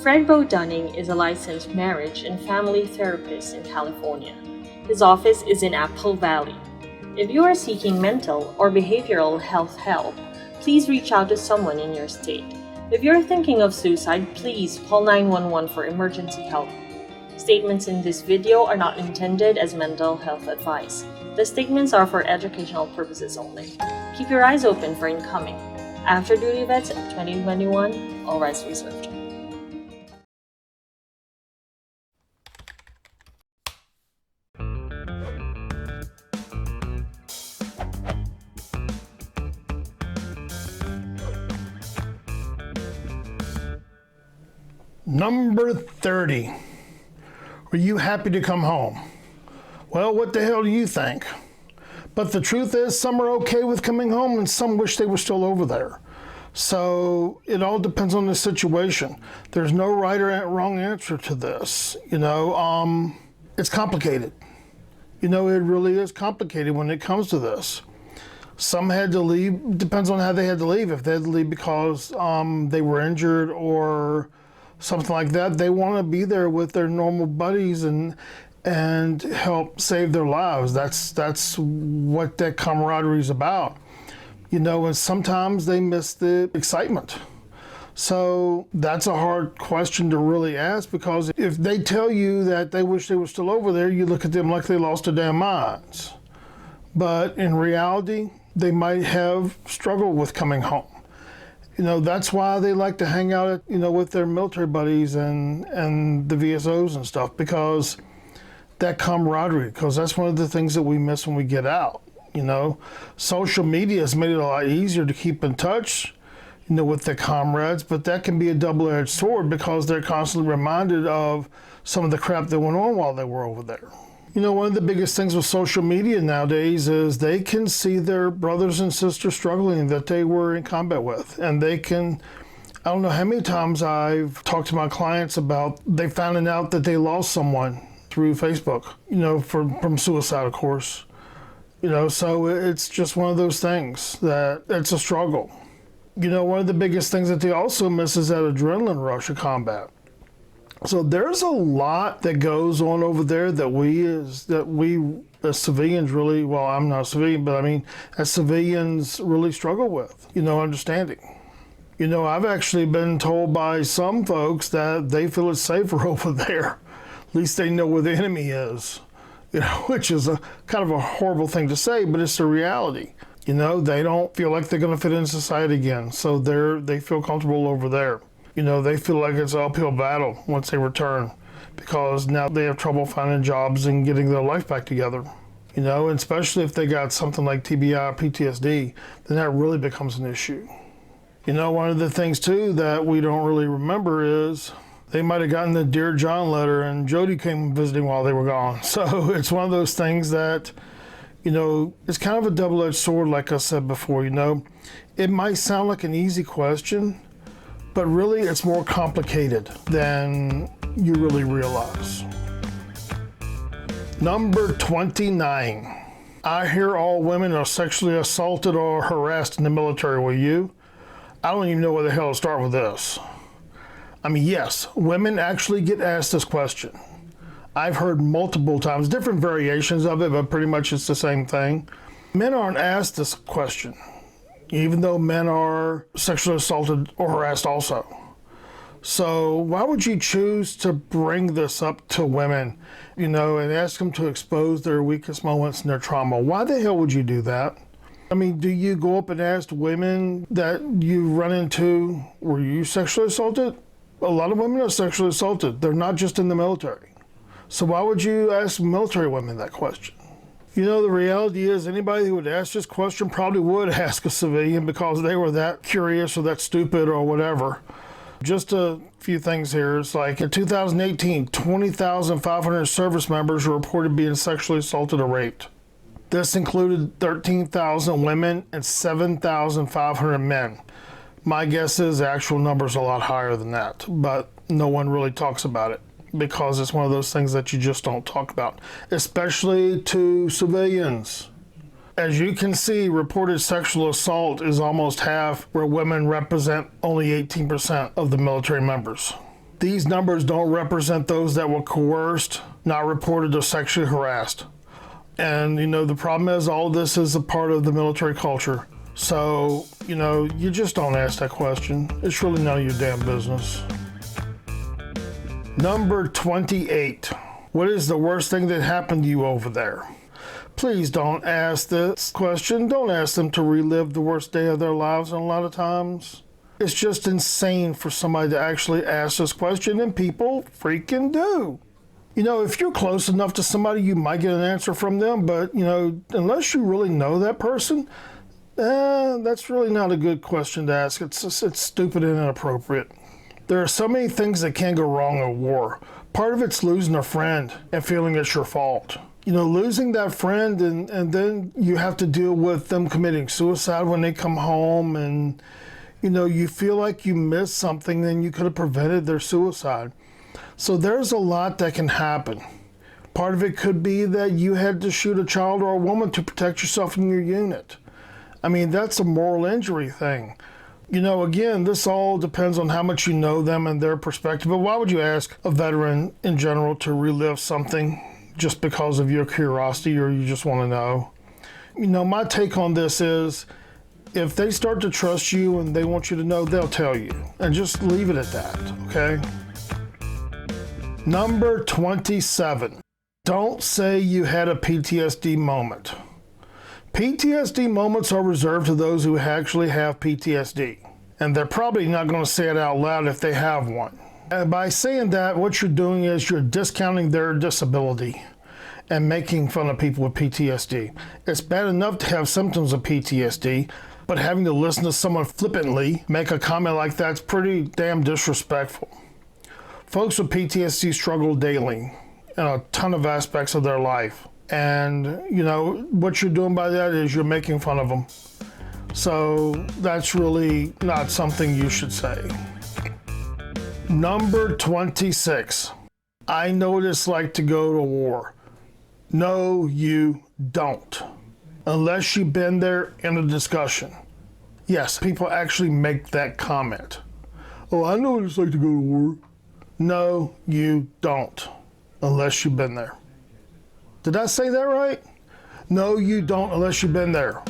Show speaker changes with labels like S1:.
S1: Fred Bo Dunning is a licensed marriage and family therapist in California. His office is in Apple Valley. If you are seeking mental or behavioral health help, please reach out to someone in your state. If you're thinking of suicide, please call 911 for emergency help. Statements in this video are not intended as mental health advice. The statements are for educational purposes only. Keep your eyes open for incoming After Duty Vets 2021, all rights reserved.
S2: Number 30. Were you happy to come home? Well, what the hell do you think? But the truth is, some are okay with coming home and some wish they were still over there. So it all depends on the situation. There's no right or wrong answer to this. It's complicated. It really is complicated when it comes to this. Some had to leave, depends on how they had to leave. If they had to leave because they were injured or something like that, they want to be there with their normal buddies and help save their lives. That's what that camaraderie is about. And sometimes they miss the excitement. So that's a hard question to really ask, because if they tell you that they wish they were still over there, you look at them like they lost their damn minds. But in reality, they might have struggled with coming home. That's why they like to hang out, with their military buddies and the VSOs and stuff, because that camaraderie, because that's one of the things that we miss when we get out. Social media has made it a lot easier to keep in touch, with their comrades, but that can be a double-edged sword because they're constantly reminded of some of the crap that went on while they were over there. One of the biggest things with social media nowadays is they can see their brothers and sisters struggling that they were in combat with. And I don't know how many times I've talked to my clients about they finding out that they lost someone through Facebook, from suicide, of course. So it's just one of those things that it's a struggle. One of the biggest things that they also miss is that adrenaline rush of combat. So there's a lot that goes on over there that we as civilians really, well, I'm not a civilian, but as civilians really struggle with, understanding. I've actually been told by some folks that they feel it's safer over there. At least they know where the enemy is, which is a kind of a horrible thing to say, but it's the reality. They don't feel like they're going to fit in society again. So they feel comfortable over there. They feel like it's an uphill battle once they return, because now they have trouble finding jobs and getting their life back together. And especially if they got something like TBI or PTSD, then that really becomes an issue. One of the things too that we don't really remember is they might have gotten the Dear John letter and Jody came visiting while they were gone. So it's one of those things that, it's kind of a double-edged sword, like I said before. It might sound like an easy question, but really it's more complicated than you really realize. Number 29. I hear all women are sexually assaulted or harassed in the military. Will you? I don't even know where the hell to start with this. Yes, women actually get asked this question. I've heard multiple times, different variations of it, but pretty much it's the same thing. Men aren't asked this question, even though men are sexually assaulted or harassed also. So why would you choose to bring this up to women, and ask them to expose their weakest moments and their trauma? Why the hell would you do that? Do you go up and ask women that you run into, were you sexually assaulted? A lot of women are sexually assaulted. They're not just in the military. So why would you ask military women that question? The reality is anybody who would ask this question probably would ask a civilian because they were that curious or that stupid or whatever. Just a few things here. It's like in 2018, 20,500 service members were reported being sexually assaulted or raped. This included 13,000 women and 7,500 men. My guess is the actual number's a lot higher than that, but no one really talks about it because it's one of those things that you just don't talk about, especially to civilians. As you can see, reported sexual assault is almost half, where women represent only 18% of the military members. These numbers don't represent those that were coerced, not reported, or sexually harassed. And, the problem is all this is a part of the military culture. So, you just don't ask that question. It's really none of your damn business. Number 28. What is the worst thing that happened to you over there? Please don't ask this question. Don't ask them to relive the worst day of their lives. And a lot of times, it's just insane for somebody to actually ask this question, and people freaking do. If you're close enough to somebody, you might get an answer from them, but, unless you really know that person, that's really not a good question to ask. It's stupid and inappropriate. There are so many things that can go wrong in war. Part of it's losing a friend and feeling it's your fault. Losing that friend and then you have to deal with them committing suicide when they come home, and, you feel like you missed something and you could have prevented their suicide. So there's a lot that can happen. Part of it could be that you had to shoot a child or a woman to protect yourself in your unit. That's a moral injury thing. Again, this all depends on how much you know them and their perspective, but why would you ask a veteran in general to relive something just because of your curiosity or you just want to know? My take on this is if they start to trust you and they want you to know, they'll tell you. And just leave it at that, okay? Number 27. Don't say you had a PTSD moment. PTSD moments are reserved to those who actually have PTSD, and they're probably not going to say it out loud if they have one. And by saying that, what you're doing is you're discounting their disability and making fun of people with PTSD. It's bad enough to have symptoms of PTSD, but having to listen to someone flippantly make a comment like that's pretty damn disrespectful. Folks with PTSD struggle daily in a ton of aspects of their life. And, what you're doing by that is you're making fun of them. So that's really not something you should say. Number 26. I know what it's like to go to war. No, you don't. Unless you've been there in a discussion. Yes, people actually make that comment. Oh, I know what it's like to go to war. No, you don't. Unless you've been there. Did I say that right? No, you don't unless you've been there.